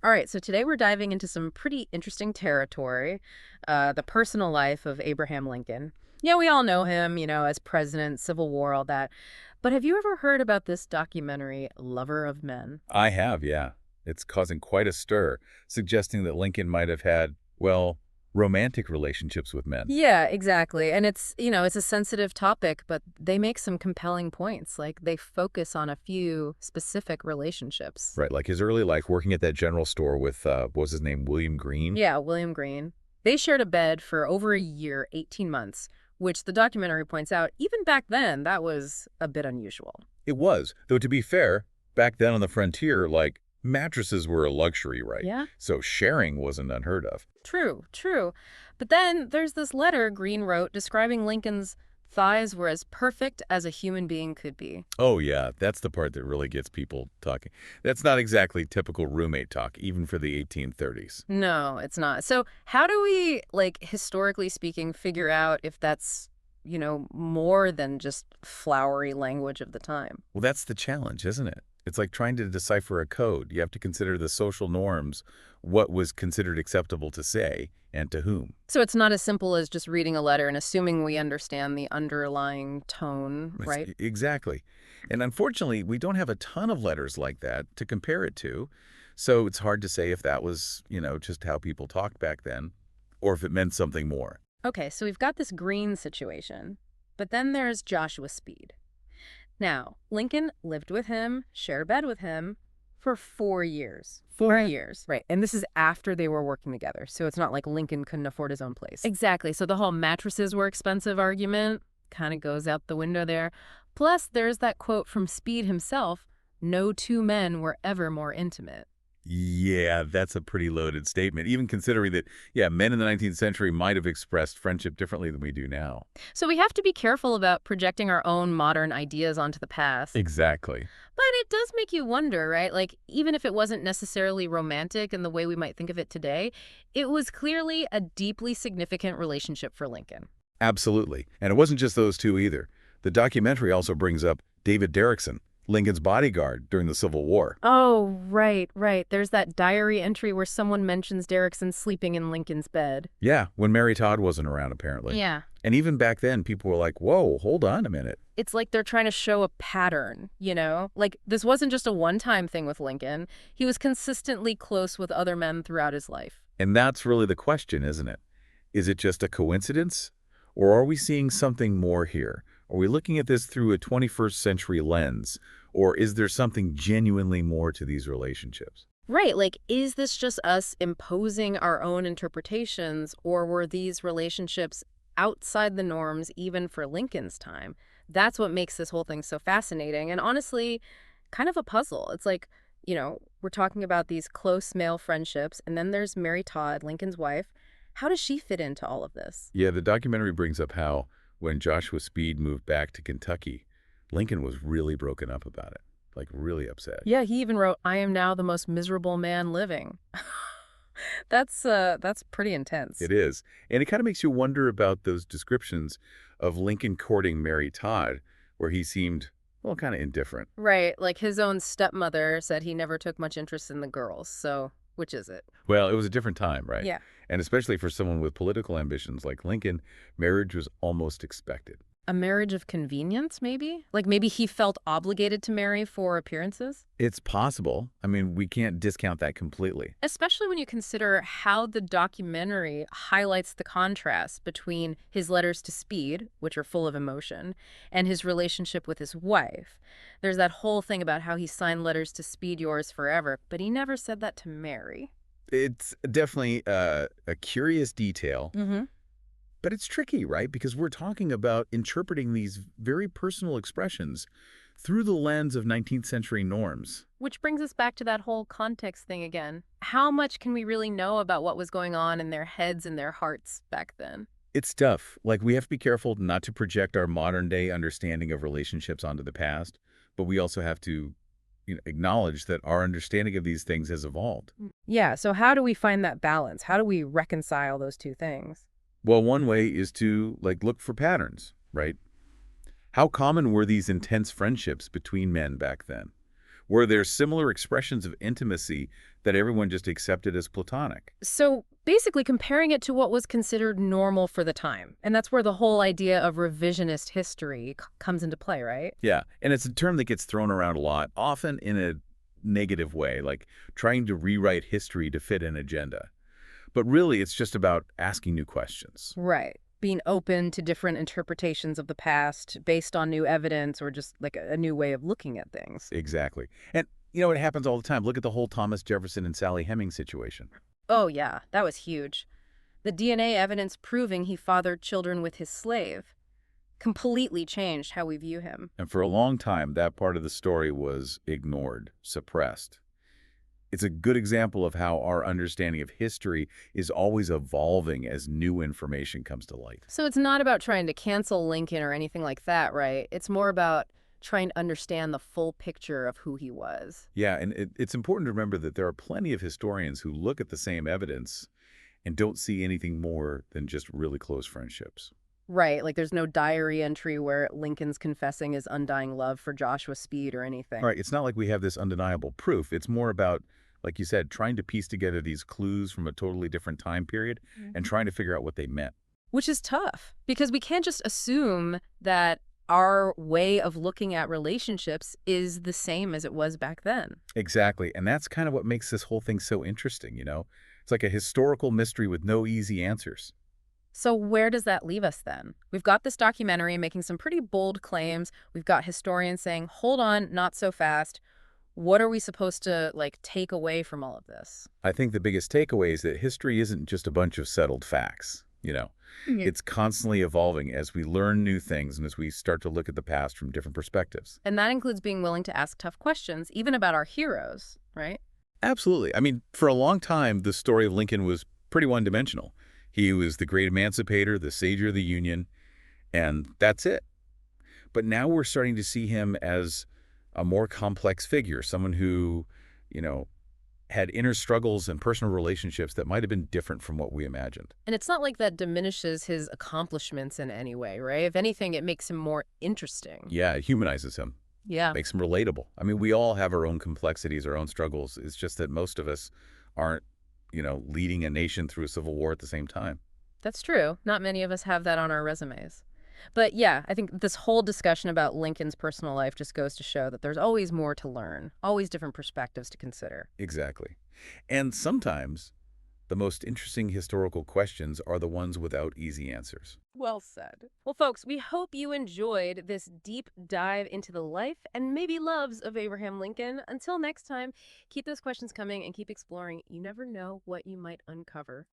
All right, so today we're diving into some pretty interesting territory, the personal life of Abraham Lincoln. Yeah, we all know him, as president, Civil War, all that. But have you ever heard about this documentary, Lover of Men? I have, yeah. It's causing quite a stir, suggesting that Lincoln might have had, well, romantic relationships with men. Yeah, exactly. And it's a sensitive topic, but they make some compelling points. Like they focus on a few specific relationships. Right, like his early life working at that general store with, what was his name, William Green? Yeah, William Green. They shared a bed for over a year, 18 months, which the documentary points out, even back then, that was a bit unusual. It was, though to be fair, back then on the frontier, like, mattresses were a luxury, right? Yeah? So sharing wasn't unheard of. True, true. But then there's this letter Green wrote describing Lincoln's thighs were as perfect as a human being could be. Oh, yeah, that's the part that really gets people talking. That's not exactly typical roommate talk, even for the 1830s. No, it's not. So how do we, like, historically speaking, figure out if that's, more than just flowery language of the time? Well, that's the challenge, isn't it? It's like trying to decipher a code. You have to consider the social norms, what was considered acceptable to say, and to whom. So it's not as simple as just reading a letter and assuming we understand the underlying tone, right? Exactly. And unfortunately, we don't have a ton of letters like that to compare it to. So it's hard to say if that was, just how people talked back then, or if it meant something more. Okay, so we've got this Green situation, but then there's Joshua Speed. Now, Lincoln lived with him, shared a bed with him for 4 years. 4 years. Right. And this is after they were working together. So it's not like Lincoln couldn't afford his own place. Exactly. So the whole mattresses were expensive argument kind of goes out the window there. Plus, there's that quote from Speed himself, no two men were ever more intimate. Yeah, that's a pretty loaded statement, even considering that, yeah, men in the 19th century might have expressed friendship differently than we do now. So we have to be careful about projecting our own modern ideas onto the past. Exactly. But it does make you wonder, right? Like, even if it wasn't necessarily romantic in the way we might think of it today, it was clearly a deeply significant relationship for Lincoln. Absolutely. And it wasn't just those two either. The documentary also brings up David Derrickson, Lincoln's bodyguard during the Civil War. Oh, right, right. There's that diary entry where someone mentions Derrickson sleeping in Lincoln's bed. Yeah, when Mary Todd wasn't around, apparently. Yeah. And even back then, people were like, whoa, hold on a minute. It's like they're trying to show a pattern, you know? Like, this wasn't just a one-time thing with Lincoln. He was consistently close with other men throughout his life. And that's really the question, isn't it? Is it just a coincidence? Or are we seeing something more here? Are we looking at this through a 21st century lens? Or is there something genuinely more to these relationships? Right, like, is this just us imposing our own interpretations, or were these relationships outside the norms even for Lincoln's time? That's what makes this whole thing so fascinating, and honestly, kind of a puzzle. It's like, we're talking about these close male friendships, and then there's Mary Todd, Lincoln's wife. How does she fit into all of this? Yeah, the documentary brings up how when Joshua Speed moved back to Kentucky, Lincoln was really broken up about it, like really upset. Yeah, he even wrote, "I am now the most miserable man living." That's pretty intense. It is. And it kind of makes you wonder about those descriptions of Lincoln courting Mary Todd, where he seemed, well, kind of indifferent. Right, like his own stepmother said he never took much interest in the girls, so which is it? Well, it was a different time, right? Yeah. And especially for someone with political ambitions like Lincoln, marriage was almost expected. A marriage of convenience, maybe? Like maybe he felt obligated to marry for appearances? It's possible. I mean, we can't discount that completely. Especially when you consider how the documentary highlights the contrast between his letters to Speed, which are full of emotion, and his relationship with his wife. There's that whole thing about how he signed letters to Speed, yours forever, but he never said that to Mary. It's definitely a curious detail, Mm-hmm. but it's tricky, right? Because we're talking about interpreting these very personal expressions through the lens of 19th century norms. Which brings us back to that whole context thing again. How much can we really know about what was going on in their heads and their hearts back then? It's tough. Like, we have to be careful not to project our modern day understanding of relationships onto the past, but we also have to acknowledge that our understanding of these things has evolved. Yeah, so how do we find that balance? How do we reconcile those two things? Well, one way is to look for patterns, right? How common were these intense friendships between men back then? Were there similar expressions of intimacy that everyone just accepted as platonic? So basically comparing it to what was considered normal for the time. And that's where the whole idea of revisionist history comes into play, right? Yeah, and it's a term that gets thrown around a lot, often in a negative way, like trying to rewrite history to fit an agenda. But really, it's just about asking new questions. Right. Being open to different interpretations of the past based on new evidence or just like a new way of looking at things. Exactly. And, you know, it happens all the time. Look at the whole Thomas Jefferson and Sally Hemings situation. Oh, yeah, that was huge. The DNA evidence proving he fathered children with his slave completely changed how we view him. And for a long time, that part of the story was ignored, suppressed. It's a good example of how our understanding of history is always evolving as new information comes to light. So it's not about trying to cancel Lincoln or anything like that, right? It's more about trying to understand the full picture of who he was. Yeah, and it's important to remember that there are plenty of historians who look at the same evidence and don't see anything more than just really close friendships. Right, like there's no diary entry where Lincoln's confessing his undying love for Joshua Speed or All anything. right, it's not like we have this undeniable proof. It's more about, like you said, trying to piece together these clues from a totally different time period and trying to figure out what they meant. Which is tough because we can't just assume that our way of looking at relationships is the same as it was back then. Exactly, and that's kind of what makes this whole thing so interesting, you know? It's like a historical mystery with no easy answers. So where does that leave us then? We've got this documentary making some pretty bold claims. We've got historians saying, hold on, not so fast. What are we supposed to, like, take away from all of this? I think the biggest takeaway is that history isn't just a bunch of settled facts, you know? Mhm. It's constantly evolving as we learn new things and as we start to look at the past from different perspectives. And that includes being willing to ask tough questions, even about our heroes, right? Absolutely. I mean, for a long time, the story of Lincoln was pretty one-dimensional. He was the great emancipator, the savior of the Union, and that's it. But now we're starting to see him as a more complex figure, someone who, you know, had inner struggles and personal relationships that might have been different from what we imagined. And it's not like that diminishes his accomplishments in any way, right? If anything, it makes him more interesting. Yeah, it humanizes him, Yeah, makes him relatable. I mean, we all have our own complexities, our own struggles. It's just that most of us aren't, you know, leading a nation through a civil war at the same time. that's true. Not many of us have that on our resumes. But yeah, I think this whole discussion about Lincoln's personal life just goes to show that there's always more to learn, always different perspectives to consider. Exactly. And sometimes the most interesting historical questions are the ones without easy answers. Well said. Well, folks, we hope you enjoyed this deep dive into the life and maybe loves of Abraham Lincoln. Until next time, keep those questions coming and keep exploring. You never know what you might uncover.